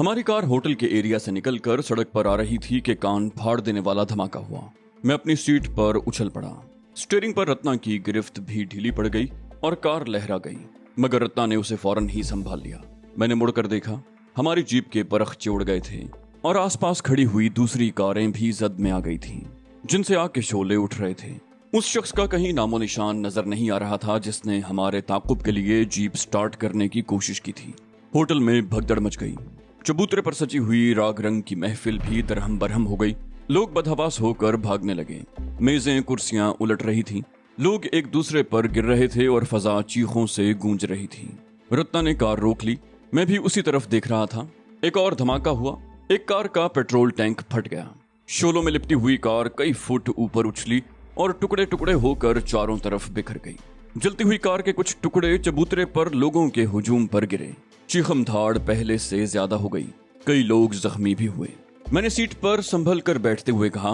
हमारी car hotel के area से निकलकर सड़क पर आ रही थी कि कान फाड़ देने वाला धमाका हुआ। मैं अपनी सीट पर उछल पड़ा। स्टीयरिंग पर रत्ना की गिरफ्त भी ढीली पड़ गई और कार लहरा गई, मगर रत्ना ने उसे फौरन ही संभाल लिया। मैंने मुड़कर देखा, हमारी जीप के परख चिउड़ गए थे और आसपास खड़ी हुई दूसरी कारें भी जद में आ गई थीं, जिनसे आग के शोले उठ रहे थे। उस शख्स का कहीं नामो निशान नजर नहीं आ रहा था जिसने हमारे ताकुब के लिए जीप स्टार्ट करने की कोशिश की थी। होटल में भगदड़ मच गई। चबूतरे पर सजी हुई राग रंग की महफिल भी दरहम बरहम हो गई। लोग बदहवास होकर भागने लगे। मेजें कुर्सियां उलट रही थीं। लोग एक दूसरे पर गिर रहे थे और फजा चीखों से गूंज रही थी। रत्ना ने कार रोक ली। मैं भी उसी तरफ देख रहा था। एक और धमाका हुआ। एक कार का पेट्रोल टैंक फट गया। शोलों में लिपटी हुई कार कई फुट ऊपर उछली और टुकड़े टुकड़े होकर चारों तरफ बिखर गई। जलती हुई कार के कुछ टुकड़े चबूतरे पर लोगों के हुजूम पर गिरे। चीखम धाड़ पहले से ज्यादा हो गई। कई लोग जख्मी भी हुए। मैंने सीट पर संभल कर बैठते हुए कहा,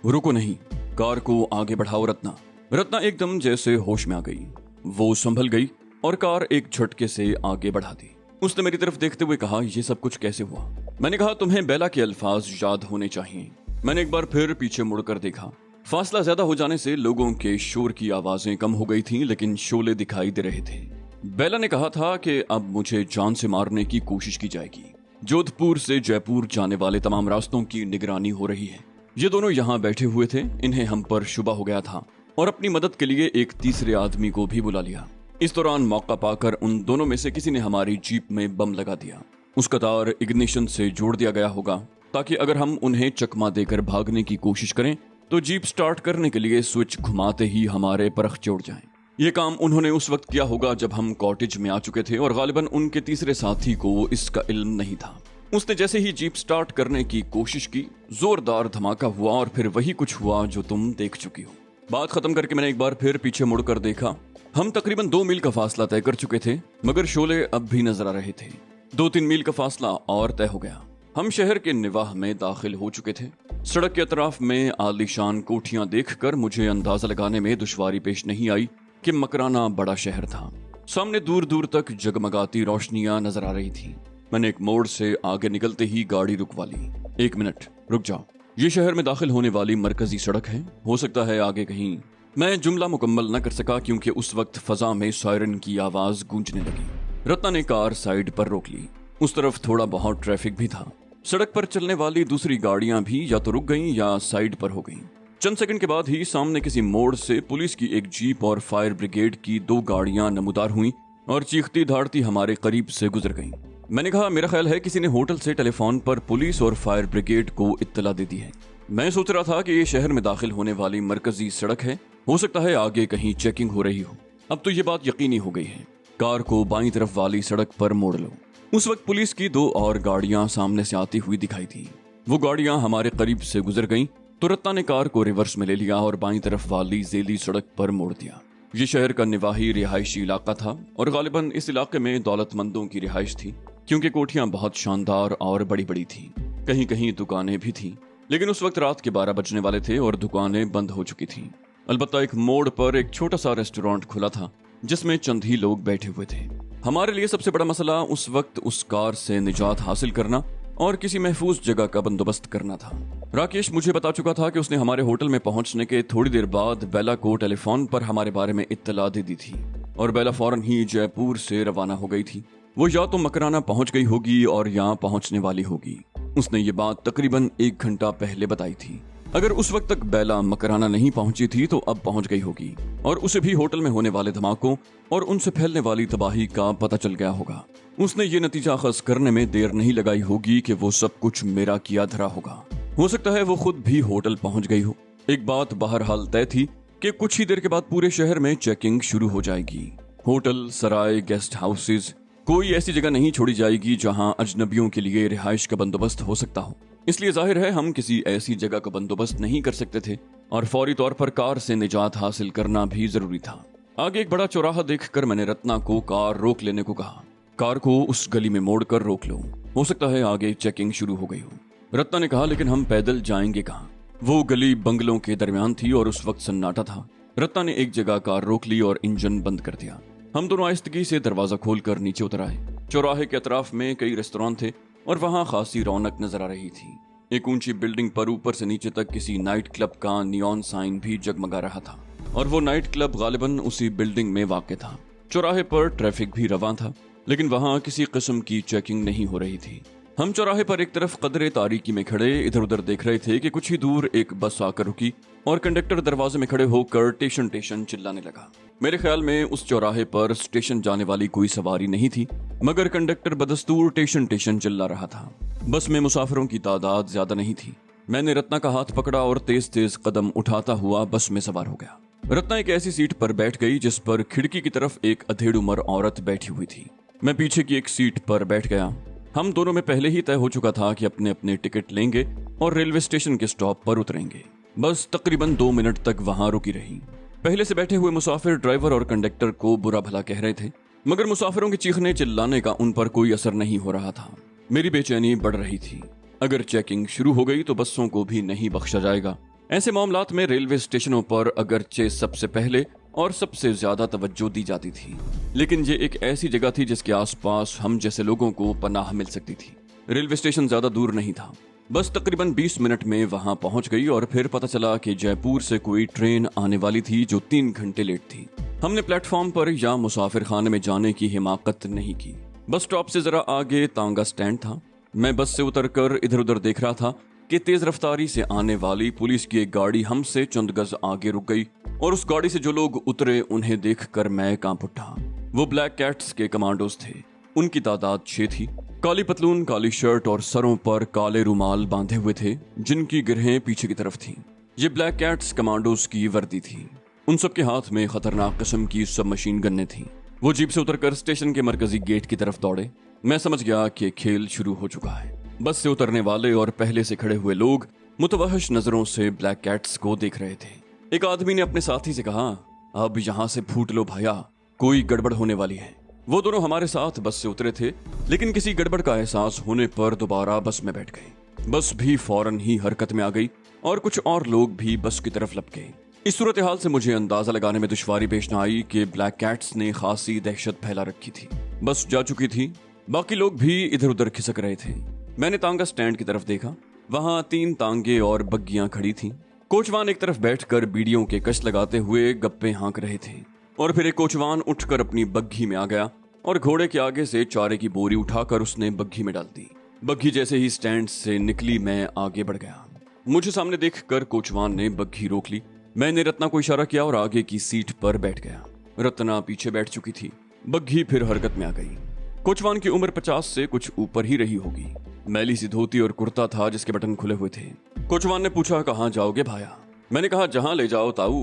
रुको नहीं, कार को आगे बढ़ाओ रत्ना। रत्ना एकदम जैसे होश में आ गई। वो संभल गई और कार एक झटके से आगे बढ़ा दी। उसने मेरी तरफ देखते हुए कहा, यह सब कुछ कैसे हुआ? मैंने कहा, तुम्हें बेला के अल्फाज याद होने चाहिए। मैंने एक बार फिर पीछे मुड़कर देखा। फासला ज्यादा हो जाने से लोगों के शोर की आवाजें कम हो गई थीं, लेकिन शोले दिखाई दे रहे थे। बेला ने कहा था कि अब मुझे जान से मारने की कोशिश की जाएगी। जोधपुर से जयपुर जाने वाले तमाम रास्तों की निगरानी हो रही है। ये दोनों यहाँ बैठे हुए थे। इन्हें हम पर शुबा हो गया था और अपनी मदद के लिए एक तीसरे आदमी को भी बुला लिया। इस दौरान मौका पाकर उन दोनों में से किसी ने हमारी जीप में बम लगा दिया। उसका तार इग्निशन से जोड़ दिया गया होगा ताकि अगर हम उन्हें चकमा देकर भागने की कोशिश करें तो जीप स्टार्ट करने के लिए स्विच घुमाते ही हमारे परख जोड़ जाएं। ये काम उन्होंने उस वक्त किया होगा जब हम कॉटेज में आ चुके थे और गालिबन उनके तीसरे साथी को इसका इल्म नहीं था। उसने जैसे ही जीप स्टार्ट करने की कोशिश की, जोरदार धमाका हुआ और फिर वही कुछ हुआ जो तुम देख चुकी हो। बात खत्म करके मैंने एक बार फिर पीछे मुड़कर देखा। हम तकरीबन 2 मील का फासला तय कर चुके थे, मगर शोले अब भी नजर आ रहे थे। 2-3 मील का फासला और तय हो गया। हम शहर के निवाह में दाखिल हो चुके थे। सड़क के अतराफ में आलीशान कोठियां देखकर मुझे अंदाजा लगाने में दुश्वारी पेश नहीं आई कि मकराना बड़ा शहर था। सामने दूर दूर तक जगमगाती रोशनियां नजर आ रही थी। मैंने एक मोड़ से आगे निकलते ही गाड़ी रुकवा ली। 1 मिनट रुक जाओ, ये शहर में दाखिल होने वाली मरकजी सड़क है, हो सकता है आगे कहीं। मैं जुमला मुकम्मल न कर सका क्योंकि उस वक्त फजा में सायरन की आवाज गूंजने लगी। रत्ना ने कार साइड पर रोक ली। उस तरफ थोड़ा बहुत ट्रैफिक भी था। सड़क पर चलने वाली दूसरी गाड़ियां भी या तो रुक गईं या साइड पर हो गईं। चंद सेकंड के बाद ही सामने किसी मोड़ से पुलिस की एक जीप और फायर ब्रिगेड की 2 गाड़ियां नमूदार हुईं और चीखती धाड़ती हमारे करीब से गुजर गईं। मैंने कहा, मेरा ख्याल है किसी ने होटल से टेलीफोन पर पुलिस और फायर ब्रिगेड को इत्तला दे दी है। मैं सोच रहा था कि ये शहर में दाखिल होने वाली मरकजी सड़क है, हो सकता है आगे कहीं चेकिंग हो रही हो। अब तो ये बात यकीनी हो गई है। कार को बाईं तरफ वाली सड़क पर मोड़ लो। उस वक्त पुलिस की 2 और गाड़ियां सामने से आती हुई दिखाई थी। वो गाड़ियां हमारे करीब से गुजर गईं तो रत्ना ने कार को रिवर्स में ले लिया और बाईं तरफ वाली जेली सड़क पर मोड़ दिया। ये शहर का निवाही रिहायशी इलाका था और गालिबन इस इलाके में दौलतमंदों की रिहाइश थी क्योंकि कोठियां बहुत शानदार और बड़ी बड़ी थी। कहीं कहीं दुकानें भी थीं, लेकिन उस वक्त रात के 12 बजने वाले थे और दुकानें बंद हो चुकी थीं। अलबत्ता एक मोड़ पर एक छोटा सा रेस्टोरेंट खुला था जिसमें चंद ही लोग बैठे हुए थे। हमारे लिए सबसे बड़ा मसला उस वक्त उस कार से निजात हासिल करना और किसी महफूज जगह का बंदोबस्त करना था। राकेश मुझे बता चुका था कि उसने हमारे होटल में पहुंचने के थोड़ी देर बाद बेला को टेलीफोन पर हमारे बारे में इत्तला दे दी थी और बेला फौरन ही जयपुर से रवाना हो गई थी। वो या तो मकराना पहुंच गई होगी और यहाँ पहुंचने वाली होगी। उसने ये बात तकरीबन 1 घंटा पहले बताई थी। अगर उस वक्त तक बेला मकराना नहीं पहुंची थी तो अब पहुंच गई होगी और उसे भी होटल में होने वाले धमाकों और उनसे फैलने वाली तबाही का पता चल गया होगा। उसने ये नतीजा खस करने में देर नहीं लगाई होगी कि वो सब कुछ मेरा किया धरा होगा। हो सकता है वो खुद भी होटल पहुंच गई हो। एक बात बहरहाल तय थी कि कुछ ही देर के बाद पूरे शहर में चेकिंग शुरू हो जाएगी। होटल, सराय, गेस्ट हाउसेज, कोई ऐसी जगह नहीं छोड़ी जाएगी जहां अजनबियों के लिए रिहाइश का बंदोबस्त हो सकता हो। इसलिए जाहिर है हम किसी ऐसी जगह का बंदोबस्त नहीं कर सकते थे और फौरी तौर पर कार से निजात हासिल करना भी जरूरी था। आगे एक बड़ा चौराहा देखकर मैंने रत्ना को कार रोक लेने को कहा। कार को उस गली में मोड़कर रोक लो, हो सकता है आगे चेकिंग शुरू हो गई हो। रत्ना ने कहा, लेकिन हम पैदल जाएंगे कहाँ? वो गली बंगलों के दरमियान थी और उस वक्त सन्नाटा था। रत्ना ने एक जगह कार रोक ली और इंजन बंद कर दिया। हम दोनों आहिस्तगी से दरवाजा खोलकर नीचे उतर आए। चौराहे के अतराफ में कई रेस्तरां थे और वहां खासी रौनक नजर आ रही थी। एक ऊंची बिल्डिंग पर ऊपर से नीचे तक किसी नाइट क्लब का नियॉन साइन भी जगमगा रहा था और वो नाइट क्लब गालिबन उसी बिल्डिंग में वाक़ था। चौराहे पर ट्रैफिक भी रवां था, लेकिन वहां किसी किस्म की चेकिंग नहीं हो रही थी। हम चौराहे पर एक तरफ कदरे तारीकी में खड़े इधर उधर देख रहे थे कि कुछ ही दूर एक बस आकर रुकी और कंडक्टर दरवाजे में खड़े होकर टेशन टेशन चिल्लाने लगा। मेरे ख्याल में उस चौराहे पर स्टेशन जाने वाली कोई सवारी नहीं थी, मगर कंडक्टर बदस्तूर टेशन टेशन चिल्ला रहा था। बस में मुसाफिरों की तादाद ज्यादा नहीं थी। मैंने रत्ना का हाथ पकड़ा और तेज तेज कदम उठाता हुआ बस में सवार हो गया। रत्ना एक ऐसी सीट पर बैठ गई जिस पर खिड़की की तरफ एक अधेड़ उम्र औरत बैठी हुई थी। मैं पीछे की एक सीट पर बैठ गया। हम दोनों में पहले ही तय हो चुका था कि अपने अपने टिकट लेंगे और रेलवे स्टेशन के स्टॉप पर उतरेंगे। बस तकरीबन 2 मिनट तक वहां रुकी रही। पहले से बैठे हुए मुसाफिर ड्राइवर और कंडक्टर को बुरा भला कह रहे थे, मगर मुसाफिरों के चीखने चिल्लाने का उन पर कोई असर नहीं हो रहा था। मेरी बेचैनी बढ़ रही थी। अगर चेकिंग शुरू हो गई तो बसों को भी नहीं बख्शा जाएगा। ऐसे मामलात में रेलवे स्टेशनों पर अगरचे सबसे पहले और सबसे ज्यादा तवज्जो दी जाती थी, लेकिन ये एक ऐसी जगह थी जिसके आसपास हम जैसे लोगों को पनाह मिल सकती थी। रेलवे स्टेशन ज्यादा दूर नहीं था। बस तकरीबन 20 मिनट में वहां पहुंच गई और फिर पता चला कि जयपुर से कोई ट्रेन आने वाली थी जो 3 घंटे लेट थी। हमने प्लेटफॉर्म पर या मुसाफिर खाने में जाने की हिमाकत नहीं की। बस स्टॉप से जरा आगे तांगा स्टैंड था। मैं बस से उतरकर इधर उधर देख रहा था कि तेज रफ्तारी से आने वाली पुलिस की एक गाड़ी हमसे चंद गज आगे रुक गई और उस गाड़ी से जो लोग उतरे उन्हें देखकर मैं कांप उठा। वो ब्लैक कैट्स के कमांडोज थे। उनकी तादाद 6 थी। काली पतलून, काली शर्ट और सरों पर काले रुमाल बांधे हुए थे जिनकी गिरहें पीछे की तरफ थीं। ये ब्लैक कैट्स कमांडोज की वर्दी थी। उन सबके हाथ में खतरनाक किस्म की सब मशीन गन्ने थीं। वो जीप से उतरकर स्टेशन के मरकजी गेट की तरफ दौड़े। मैं समझ गया कि खेल शुरू हो चुका है। बस से उतरने वाले और पहले से खड़े हुए लोग मुतवहश नजरों से ब्लैक कैट्स को देख रहे थे। एक आदमी ने अपने साथी से कहा, अब यहाँ से फूट लो भैया, कोई गड़बड़ होने वाली है। वो दोनों हमारे साथ बस से उतरे थे, लेकिन किसी गड़बड़ का एहसास होने पर दोबारा बस में बैठ गए। बस भी फौरन ही हरकत में आ गई और कुछ और लोग भी बस की तरफ लप गए। इस सूरत हाल से मुझे अंदाजा लगाने में दुश्वारी पेश न आई कि ब्लैक कैट्स ने खासी दहशत फैला रखी थी। बस जा चुकी थी, बाकी लोग भी इधर उधर खिसक रहे थे। मैंने तांगा स्टैंड की तरफ देखा। वहां 3 तांगे और बग्गियां खड़ी थीं। कोचवान एक तरफ बैठकर बीड़ियों के कश लगाते हुए गप्पे हाँक रहे थे और फिर एक कोचवान उठकर अपनी बग्घी में आ गया और घोड़े के आगे से चारे की बोरी उठाकर उसने बग्घी में डाल दी। बग्घी जैसे ही स्टैंड से निकली मैं आगे बढ़ गया। मुझे सामने देखकर कोचवान ने बग्घी रोक ली। मैंने रत्ना को इशारा किया और आगे की सीट पर बैठ गया। रत्ना पीछे बैठ चुकी थी। बग्घी फिर हरकत में आ गई। कोचवान की उम्र 50 से कुछ ऊपर ही रही होगी। मैली सी धोती और कुर्ता था जिसके बटन खुले हुए थे। कोचवान ने पूछा, कहाँ जाओगे भाया? मैंने कहा, जहां ले जाओ ताऊ।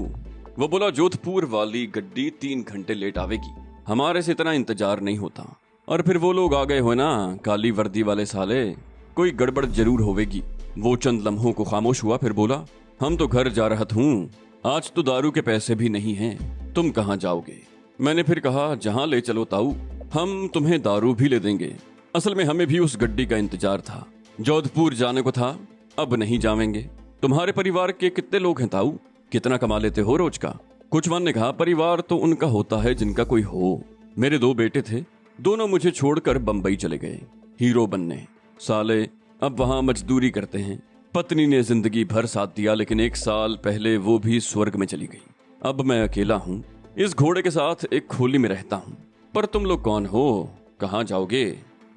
वो बोला, जोधपुर वाली गड्डी 3 घंटे लेट आवेगी, हमारे से इतना इंतजार नहीं होता। और फिर वो लोग आ गए हो ना, काली वर्दी वाले साले, कोई गड़बड़ जरूर होवेगी। वो चंद लम्हों को खामोश हुआ, फिर बोला, हम तो घर जा रहा हूँ, आज तो दारू के पैसे भी नहीं हैं, तुम कहाँ जाओगे? मैंने फिर कहा, जहां ले चलो ताऊ, हम तुम्हें दारू भी ले देंगे। असल में हमें भी उस गड्डी का इंतजार था। जोधपुर जाने को था, अब नहीं जावेंगे। तुम्हारे परिवार के कितने लोग हैं ताऊ? कितना कमा लेते हो रोज का? कोचवान ने कहा, परिवार तो उनका होता है जिनका कोई हो। मेरे 2 बेटे थे, दोनों मुझे छोड़कर बंबई चले गए हीरो बनने। साले अब वहां मजदूरी करते हैं। पत्नी ने जिंदगी भर साथ दिया, लेकिन 1 साल पहले वो भी स्वर्ग में चली गई। अब मैं अकेला हूँ, इस घोड़े के साथ एक खोली में रहता हूँ। पर तुम लोग कौन हो? कहाँ जाओगे?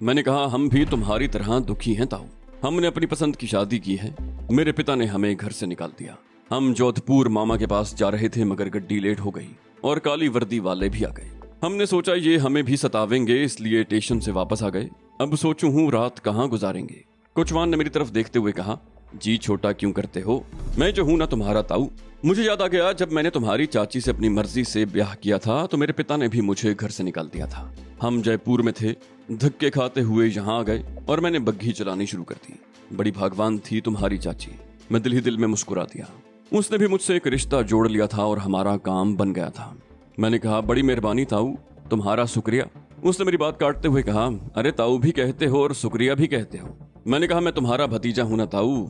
मैंने कहा, हम भी तुम्हारी तरह दुखी हैं ताऊ। हमने अपनी पसंद की शादी की है। मेरे पिता ने हमें घर से निकाल दिया। हम जोधपुर मामा के पास जा रहे थे, मगर गड्डी लेट हो गई और काली वर्दी वाले भी आ गए। हमने सोचा ये हमें भी सतावेंगे, इसलिए स्टेशन से वापस आ गए। अब सोचूं हूँ रात कहाँ गुजारेंगे। कोचवान ने मेरी तरफ देखते हुए कहा, जी छोटा क्यों करते हो, मैं जो हूं ना तुम्हारा ताऊ। मुझे याद आ गया, जब मैंने तुम्हारी चाची से अपनी मर्जी से ब्याह किया था तो मेरे पिता ने भी मुझे घर से निकाल दिया था। हम जयपुर में थे, धक्के खाते हुए यहाँ आ गए और मैंने बग्घी चलानी शुरू कर दी। बड़ी भागवान थी तुम्हारी चाची। मैं दिल ही दिल में मुस्कुरा दिया। उसने भी मुझसे एक रिश्ता जोड़ लिया था और हमारा काम बन गया था। मैंने कहा, बड़ी मेहरबानी ताऊ, तुम्हारा शुक्रिया। उसने मेरी बात काटते हुए कहा, अरे ताऊ भी कहते हो और शुक्रिया भी कहते हो। मैंने कहा, मैं तुम्हारा भतीजा हूं ना ताऊ,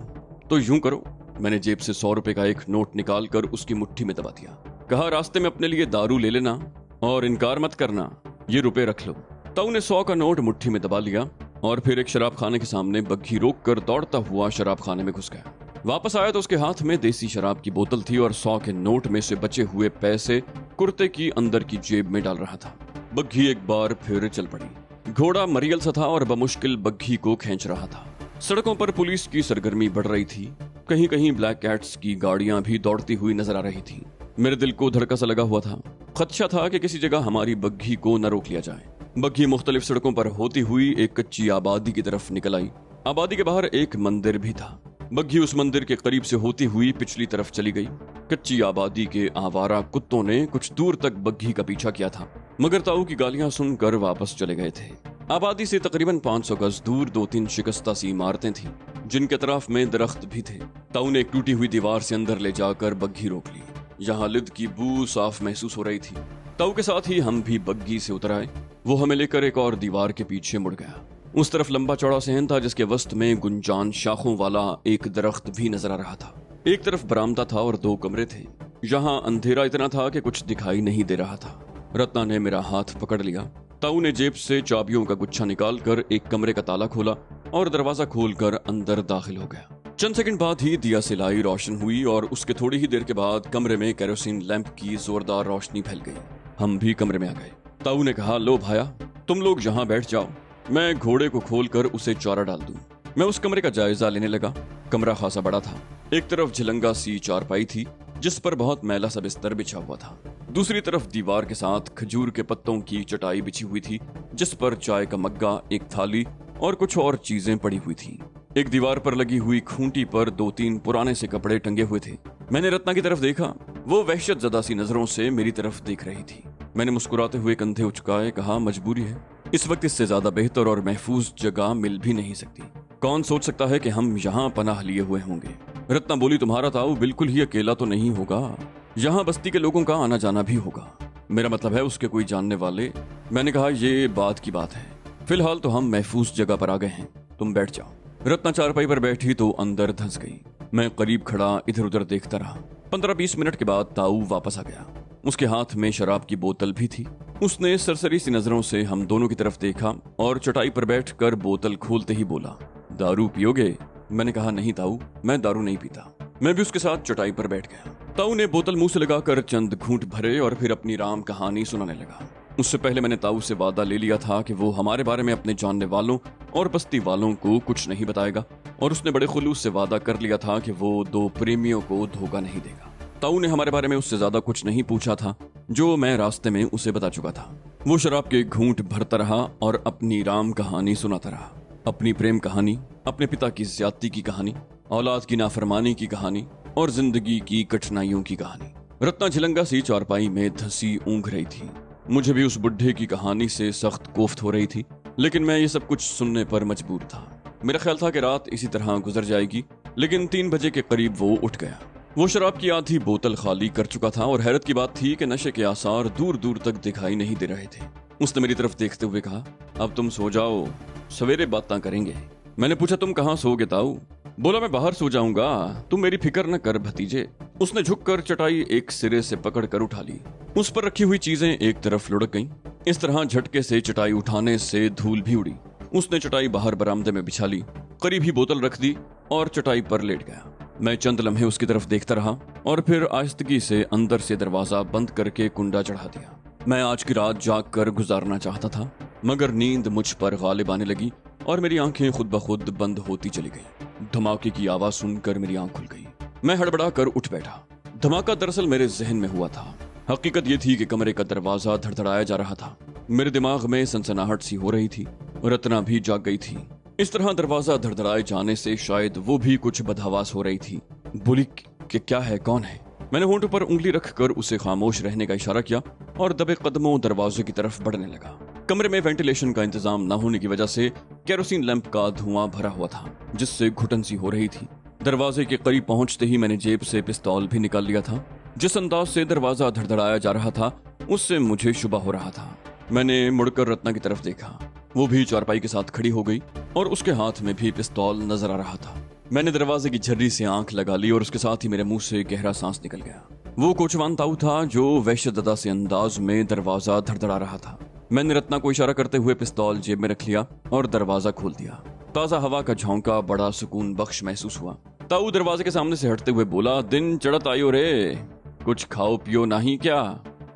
तो यूं करो। मैंने जेब से 100 रुपए का एक नोट निकाल कर उसकी मुट्ठी में दबा दिया। कहा, रास्ते में अपने लिए दारू ले लेना और इनकार मत करना, ये रुपए रख लो। ताऊ ने 100 का नोट मुट्ठी में दबा लिया और फिर एक शराब खाने के सामने बग्घी रोक कर दौड़ता हुआ शराब खाने में घुस गया। वापस आया तो उसके हाथ में देसी शराब की बोतल थी और 100 के नोट में से बचे हुए पैसे कुर्ते की अंदर की जेब में डाल रहा था। बग्घी एक बार फिर चल पड़ी। घोड़ा मरियल सा था और बमुश्किल बग्घी को खींच रहा था। सड़कों पर पुलिस की सरगर्मी बढ़ रही थी। कहीं कहीं ब्लैक कैट्स की गाड़ियां भी दौड़ती हुई नजर आ रही थी। मेरे दिल को धड़का सा लगा हुआ था। खदशा था कि किसी जगह हमारी बग्घी को न रोक लिया जाए। बग्घी मुख्तलिफ सड़कों पर होती हुई एक कच्ची आबादी की तरफ निकल आई। आबादी के बाहर एक मंदिर भी था। बग्घी उस मंदिर के करीब से होती हुई पिछली तरफ चली गई। कच्ची आबादी के आवारा कुत्तों ने कुछ दूर तक बग्घी का पीछा किया था, मगर ताऊ की गालियां सुनकर वापस चले गए थे। आबादी से तकरीबन 500 गज दूर 2-3 शिकस्ता सी इमारतें थीं, जिनके तरफ में दरख्त भी थे। ताऊ ने एक टूटी हुई दीवार से अंदर ले जाकर बग्घी रोक ली। यहाँ लिद की बू साफ महसूस हो रही थी। ताऊ के साथ ही हम भी बग्घी से उतर आए। वो हमें लेकर एक और दीवार के पीछे मुड़ गया। उस तरफ लंबा चौड़ा सहन था, जिसके वस्त में गुंजान शाखों वाला एक दरख्त भी नजर आ रहा था। एक तरफ बरामदा था और 2 कमरे थे। यहाँ अंधेरा इतना था कि कुछ दिखाई नहीं दे रहा था। रत्ना ने मेरा हाथ पकड़ लिया। ताऊ ने जेब से चाबियों का गुच्छा निकालकर एक कमरे का ताला खोला और दरवाजा खोलकर अंदर दाखिल हो गया। चंद सेकंड बाद ही दिया सिलाई रोशन हुई और उसके थोड़ी ही देर के बाद कमरे में केरोसिन लैंप की जोरदार रोशनी फैल गई। हम भी कमरे में आ गए। ताऊ ने कहा, लो भाया, तुम लोग यहाँ बैठ जाओ, मैं घोड़े को खोलकर उसे चारा डाल दूं। मैं उस कमरे का जायजा लेने लगा। कमरा खासा बड़ा था। एक तरफ झिलंगा सी चारपाई थी, जिस पर बहुत मैला सा बिस्तर बिछा हुआ था। दूसरी तरफ दीवार के साथ खजूर के पत्तों की चटाई बिछी हुई थी, जिस पर चाय का मग्गा, एक थाली और कुछ और चीजें पड़ी हुई थी। एक दीवार पर लगी हुई खूंटी पर 2-3 पुराने से कपड़े टंगे हुए थे। मैंने रत्ना की तरफ देखा। वो वहशत ज़दा सी नजरों से मेरी तरफ देख रही थी। मैंने मुस्कुराते हुए कंधे उचकाए कहा, मजबूरी है। इस वक्त इससे ज्यादा बेहतर और महफूज जगह मिल भी नहीं सकती। कौन सोच सकता है कि हम यहाँ पनाह लिए हुए होंगे। रत्ना बोली, तुम्हारा ताऊ बिल्कुल ही अकेला तो नहीं होगा। यहाँ बस्ती के लोगों का आना जाना भी होगा। मेरा मतलब है उसके कोई जानने वाले। मैंने कहा, ये बात की बात है। फिलहाल तो हम महफूज जगह पर आ गए हैं, तुम बैठ जाओ। रत्ना चारपाई पर बैठी तो अंदर धंस गई। मैं करीब खड़ा इधर उधर देखता रहा। 15-20 मिनट के बाद ताऊ वापस आ गया। उसके हाथ में शराब की बोतल भी थी। उसने सरसरी सी नजरों से हम दोनों की तरफ देखा और चटाई पर बैठकर बोतल खोलते ही बोला, दारू पियोगे? मैंने कहा, नहीं ताऊ, मैं दारू नहीं पीता। मैं भी उसके साथ चटाई पर बैठ गया। ताऊ ने बोतल मुंह से लगाकर चंद घूंट भरे और फिर अपनी राम कहानी सुनाने लगा। उससे पहले मैंने ताऊ से वादा ले लिया था कि वो हमारे बारे में अपने जानने वालों और बस्ती वालों को कुछ नहीं बताएगा, और उसने बड़े खुलूस से वादा कर लिया था कि वो 2 प्रेमियों को धोखा नहीं देगा। ताऊ ने हमारे बारे में उससे ज्यादा कुछ नहीं पूछा था, जो मैं रास्ते में उसे बता चुका था। वो शराब के घूंट भरता रहा और अपनी राम कहानी सुनाता रहा। अपनी प्रेम कहानी, अपने पिता की ज्यादती की कहानी, औलाद की नाफरमानी की कहानी और जिंदगी की कठिनाइयों की कहानी। रत्ना झिलंगा सी चारपाई में धंसी ऊँघ रही थी। मुझे भी उस बुढ़े की कहानी से सख्त कोफ्त हो रही थी, लेकिन मैं ये सब कुछ सुनने पर मजबूर था। मेरा ख्याल था कि रात इसी तरह गुजर जाएगी, लेकिन 3 बजे के करीब वो उठ गया। वो शराब की आधी बोतल खाली कर चुका था और हैरत की बात थी कि नशे के आसार दूर दूर तक दिखाई नहीं दे रहे थे। उसने मेरी तरफ देखते हुए कहा, अब तुम सो जाओ, सवेरे बातें करेंगे। मैंने पूछा, तुम कहाँ सोगे ताऊ? बोला, मैं बाहर सो जाऊंगा, तुम मेरी फिक्र न कर भतीजे। उसने झुककर चटाई एक सिरे से पकड़कर उठा ली। उस पर रखी हुई चीजें एक तरफ लुढ़क गईं। इस तरह झटके से चटाई उठाने से धूल भी उड़ी। उसने चटाई बाहर बरामदे में बिछा ली, करीब ही बोतल रख दी और चटाई पर लेट गया। मैं चंद लम्हे उसकी तरफ देखता रहा और फिर आहिस्तगी से अंदर से दरवाजा बंद करके कुंडा चढ़ा दिया। मैं आज की रात जाग कर गुजारना चाहता था, मगर नींद मुझ पर गालिब आने लगी और मेरी आंखें खुद ब खुद बंद होती चली गईं। धमाके की आवाज सुनकर मेरी आंख खुल गई। मैं हड़बड़ा कर उठ बैठा। धमाका दरअसल मेरे जहन में हुआ था। हकीकत ये थी कि कमरे का दरवाजा धड़धड़ाया जा रहा था। मेरे दिमाग में सनसनाहट सी हो रही थी। रत्ना भी जाग गई थी। इस तरह दरवाजा धड़धड़ाए जाने से शायद वो भी कुछ बदहवास हो रही थी। बोली कि क्या है, कौन है? मैंने होंठों पर उंगली रखकर उसे खामोश रहने का इशारा किया और दबे कदमों दरवाजे की तरफ बढ़ने लगा। कमरे में वेंटिलेशन का इंतजाम न होने की वजह से केरोसिन लैंप का धुआं भरा हुआ था, जिससे घुटन सी हो रही थी। दरवाजे के करीब पहुंचते ही मैंने जेब से पिस्तौल भी निकाल लिया था। जिस अंदाज से दरवाजा धड़धड़ाया जा रहा था, उससे मुझे शुबा हो रहा था। मैंने मुड़कर रत्ना की तरफ देखा। वो भी चारपाई के साथ खड़ी हो गई और उसके हाथ में भी पिस्तौल नजर आ रहा था। मैंने दरवाजे की झर्री से आंख लगा ली और उसके साथ ही मेरे मुंह से गहरा सांस निकल गया। वो कोचवान ताऊ था जो वहशतज़दा से अंदाज में दरवाजा धड़धड़ा रहा था। मैंने रत्ना को इशारा करते हुए पिस्तौल जेब में रख लिया और दरवाजा खोल दिया। ताजा हवा का झोंका बड़ा सुकून बख्श महसूस हुआ। ताऊ दरवाजे के सामने से हटते हुए बोला, दिन चढ़त आयो रे, कुछ खाओ पियो नहीं क्या,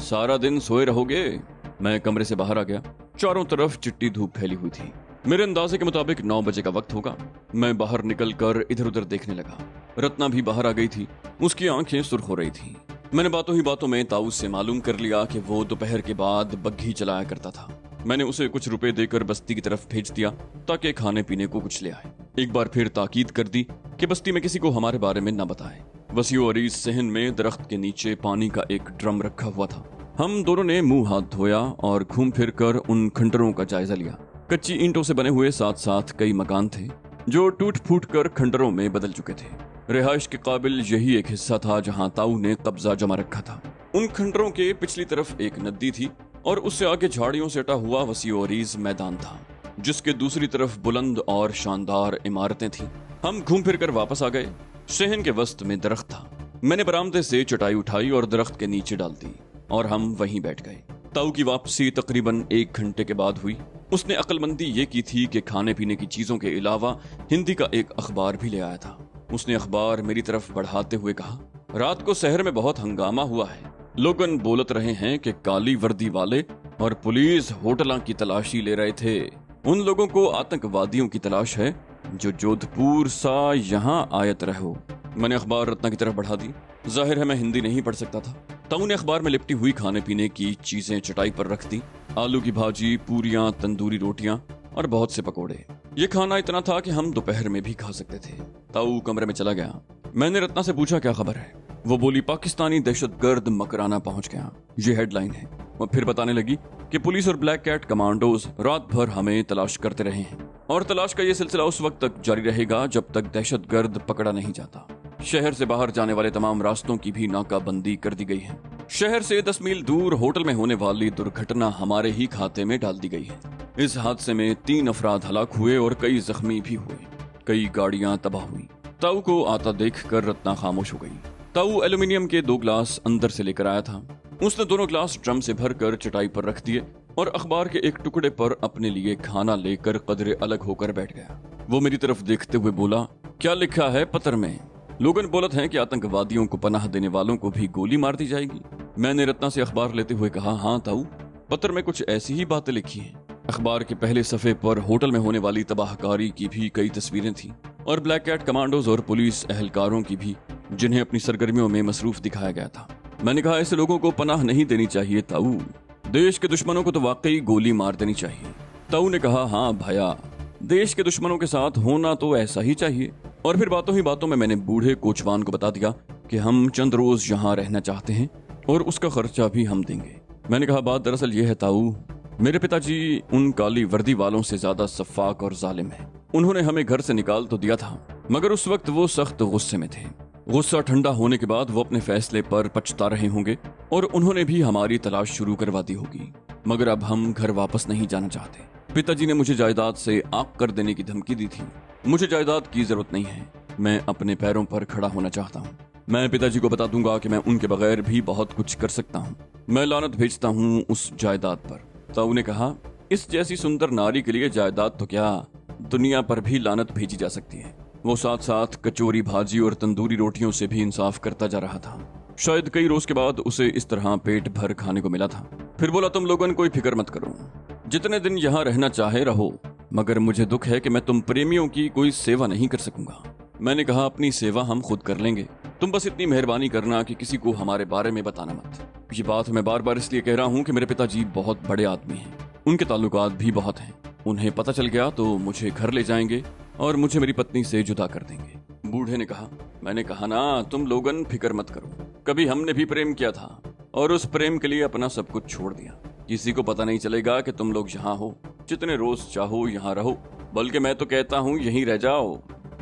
सारा दिन सोए रहोगे। मैं कमरे से बाहर आ गया। चारों तरफ चिट्टी धूप फैली हुई थी। मेरे अंदाजे के मुताबिक 9 बजे का वक्त होगा। मैं बाहर निकलकर इधर उधर देखने लगा। रत्ना भी बाहर आ गई थी। उसकी आंखें सुर्ख हो रही थी। मैंने बातों ही बातों में ताऊ से मालूम कर लिया कि वो दोपहर के बाद बग्घी चलाया करता था। मैंने उसे कुछ रुपए देकर बस्ती की तरफ भेज दिया ताकि खाने पीने को कुछ ले आए। एक बार फिर ताकीद कर दी कि बस्ती में किसी को हमारे बारे में न बताए। वसीओ अरीज सहन में दरख्त के नीचे पानी का एक ड्रम रखा हुआ था। हम दोनों ने मुंह हाथ धोया और घूम फिर कर उन खंडरों का जायजा लिया। कच्ची ईंटों से बने हुए साथ साथ कई मकान थे जो टूट फूट कर खंडरों में बदल चुके थे। रिहाइश के काबिल यही एक हिस्सा था जहां ताऊ ने कब्जा जमा रखा था। उन खंडरों के पिछली तरफ एक नदी थी और उससे आगे झाड़ियों से अटा हुआ वसीओ अरीज मैदान था, जिसके दूसरी तरफ बुलंद और शानदार इमारतें थीं। हम घूम फिर कर वापस आ गए। शहन के वस्त में दरख्त था। मैंने बरामदे से चटाई उठाई और दरख्त के नीचे डाल दी और हम वहीं बैठ गए। ताऊ की वापसी तकरीबन 1 घंटे के बाद हुई। उसने अक्लमंदी ये की थी कि खाने पीने की चीजों के अलावा हिंदी का एक अखबार भी ले आया था। उसने अखबार मेरी तरफ बढ़ाते हुए कहा, रात को शहर में बहुत हंगामा हुआ है। लोगन बोलत रहे हैं कि काली वर्दी वाले और पुलिस होटलों की तलाशी ले रहे थे। उन लोगों को आतंकवादियों की तलाश है जो जोधपुर सा यहाँ आयत रहो। मैंने अखबार रत्ना की तरफ बढ़ा दी। जाहिर है मैं हिंदी नहीं पढ़ सकता था। ताऊ ने अखबार में लिपटी हुई खाने पीने की चीजें चटाई पर रख दी। आलू की भाजी, पूरियां, तंदूरी रोटियां और बहुत से पकोड़े। ये खाना इतना था कि हम दोपहर में भी खा सकते थे। ताऊ कमरे में चला गया। मैंने रत्ना से पूछा, क्या खबर है? वो बोली, पाकिस्तानी दहशतगर्द मकराना पहुंच गया। ये हेडलाइन है। वो फिर बताने लगी कि पुलिस और ब्लैक कैट कमांडोज रात भर हमें तलाश करते रहे हैं और तलाश का ये सिलसिला उस वक्त तक जारी रहेगा जब तक दहशतगर्द पकड़ा नहीं जाता। शहर से बाहर जाने वाले तमाम रास्तों की भी नाकाबंदी कर दी गई है। शहर से 10 मील दूर होटल में होने वाली दुर्घटना हमारे ही खाते में डाल दी गई है। इस हादसे में 3 अफराद हलाक हुए और कई जख्मी भी हुए। कई गाड़ियां तबाह हुई। ताऊ को आता देख कर रत्ना खामोश हो गई। ताऊ एल्यूमिनियम के 2 ग्लास अंदर से लेकर आया था। उसने दोनों ग्लास ड्रम से भरकर चटाई पर रख दिए और अखबार के एक टुकड़े पर अपने लिए खाना लेकर कदरे अलग होकर बैठ गया। वो मेरी तरफ देखते हुए बोला, क्या लिखा है पत्र में? लोगन बोलत हैं कि आतंकवादियों को पनाह देने वालों को भी गोली मार दी जाएगी। मैंने रत्ना से अखबार लेते हुए कहा, हाँ ताऊ, पत्र में कुछ ऐसी ही बातें लिखी हैं। अखबार के पहले सफे पर होटल में होने वाली तबाहकारी की भी कई तस्वीरें थीं और ब्लैक कैट कमांडोज और पुलिस एहलकारों की भी, जिन्हें अपनी सरगर्मियों में मसरूफ दिखाया गया था। मैंने कहा, ऐसे लोगों को पनाह नहीं देनी चाहिए ताऊ। देश के दुश्मनों को तो वाकई गोली मार देनी चाहिए। ताऊ ने कहा, हाँ भैया, देश के दुश्मनों के साथ होना तो ऐसा ही चाहिए। और फिर बातों ही बातों में मैंने बूढ़े कोचवान को बता दिया कि हम चंद रोज यहाँ रहना चाहते हैं और उसका खर्चा भी हम देंगे। मैंने कहा, बात दरअसल ये है ताऊ, मेरे पिताजी उन काली वर्दी वालों से ज्यादा सफाक और जालिम है। उन्होंने हमें घर से निकाल तो दिया था, मगर उस वक्त वो सख्त गुस्से में थे। गुस्सा ठंडा होने के बाद वो अपने फैसले पर पछता रहे होंगे और उन्होंने भी हमारी तलाश शुरू करवा दी होगी। मगर अब हम घर वापस नहीं जाना चाहते। पिताजी ने मुझे जायदाद से आग कर देने की धमकी दी थी। मुझे जायदाद की जरूरत नहीं है। मैं अपने पैरों पर खड़ा होना चाहता हूँ। मैं पिताजी को बता दूंगा कि मैं उनके बगैर भी बहुत कुछ कर सकता हूँ। मैं लानत भेजता हूँ उस जायदाद पर। ताऊ ने कहा, इस जैसी सुंदर नारी के लिए जायदाद तो क्या, दुनिया पर भी लानत भेजी जा सकती है। वो साथ साथ कचौरी भाजी और तंदूरी रोटियों से भी इंसाफ करता जा रहा था। शायद कई रोज के बाद उसे इस तरह पेट भर खाने को मिला था। फिर बोला, तुम लोगों कोई फिक्र मत करो, जितने दिन यहाँ रहना चाहे रहो, मगर मुझे दुख है कि मैं तुम प्रेमियों की कोई सेवा नहीं कर सकूंगा। मैंने कहा, अपनी सेवा हम खुद कर लेंगे, तुम बस इतनी मेहरबानी करना कि किसी को हमारे बारे में बताना मत। ये बात मैं बार बार इसलिए कह रहा हूँ कि मेरे पिताजी बहुत बड़े आदमी हैं, उनके ताल्लुकात भी बहुत हैं। उन्हें पता चल गया तो मुझे घर ले जाएंगे और मुझे मेरी पत्नी से जुदा कर देंगे। बूढ़े ने कहा, मैंने कहा ना, तुम लोगन फिक्र मत करो। कभी हमने भी प्रेम किया था और उस प्रेम के लिए अपना सब कुछ छोड़ दिया। किसी को पता नहीं चलेगा कि तुम लोग यहाँ हो। जितने रोज चाहो यहाँ रहो, बल्कि मैं तो कहता हूँ यहीं रह जाओ।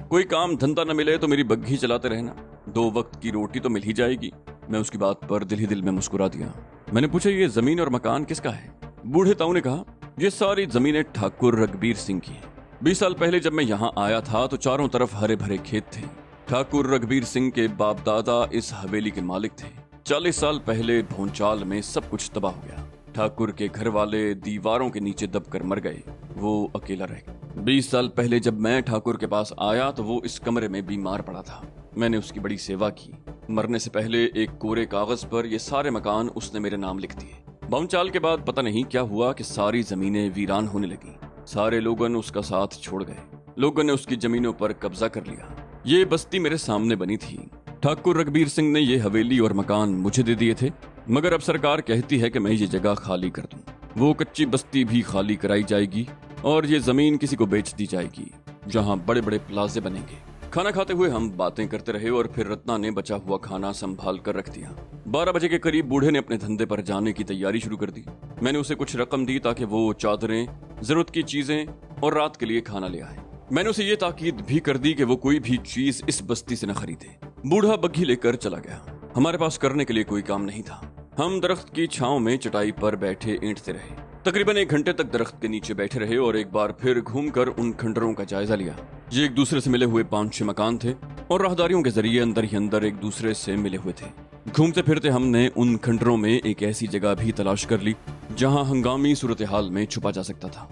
कोई काम धंधा न मिले तो मेरी बग्घी चलाते रहना, 2 वक्त की रोटी तो मिल ही जाएगी। मैं उसकी बात पर दिल ही दिल में मुस्कुरा दिया। मैंने पूछा, ये जमीन और मकान किसका है? बूढ़े ताऊ ने कहा, ये सारी जमीनें ठाकुर रघबीर सिंह की हैं। 20 साल पहले जब मैं यहाँ आया था तो चारों तरफ हरे भरे खेत थे। ठाकुर रघबीर सिंह के बाप दादा इस हवेली के मालिक थे। 40 साल पहले भोंचाल में सब कुछ तबाह हो गया। ठाकुर के घर वाले दीवारों के नीचे दबकर मर गए। वो अकेला रह गया। 20 साल पहले जब मैं ठाकुर के पास आया तो वो इस कमरे में बीमार पड़ा था। मैंने उसकी बड़ी सेवा की। मरने से पहले एक कोरे कागज पर ये सारे मकान उसने मेरे नाम लिख दिए। बाउंचाल के बाद पता नहीं क्या हुआ कि सारी जमीनें वीरान होने लगी। सारे लोगन उसका साथ छोड़ गए। लोगों ने उसकी जमीनों पर कब्जा कर लिया। ये बस्ती मेरे सामने बनी थी। ठाकुर रघबीर सिंह ने ये हवेली और मकान मुझे दे दिए थे, मगर अब सरकार कहती है कि मैं ये जगह खाली कर दूं। वो कच्ची बस्ती भी खाली कराई जाएगी और ये जमीन किसी को बेच दी जाएगी, जहां बड़े बड़े प्लाजे बनेंगे। खाना खाते हुए हम बातें करते रहे और फिर रत्ना ने बचा हुआ खाना संभाल कर रख दिया। 12 बजे के करीब बूढ़े ने अपने धंधे पर जाने की तैयारी शुरू कर दी। मैंने उसे कुछ रकम दी ताकि वो चादरें, जरूरत की चीजें और रात के लिए खाना ले आए। मैंने उसे ये ताकीद भी कर दी कि वो कोई भी चीज इस बस्ती से न खरीदे। बूढ़ा बग्घी लेकर चला गया। हमारे पास करने के लिए कोई काम नहीं था। हम दरख्त की छांव में चटाई पर बैठे ऐंठते रहे। तकरीबन 1 घंटे तक दरख्त के नीचे बैठे रहे और एक बार फिर घूमकर उन खंडरों का जायजा लिया। ये एक दूसरे से मिले हुए 5-6 मकान थे और राहदारियों के जरिए अंदर ही अंदर एक दूसरे से मिले हुए थे। घूमते फिरते हमने उन खंडरों में एक ऐसी जगह भी तलाश कर ली जहां हंगामी सूरत हाल में छुपा जा सकता था।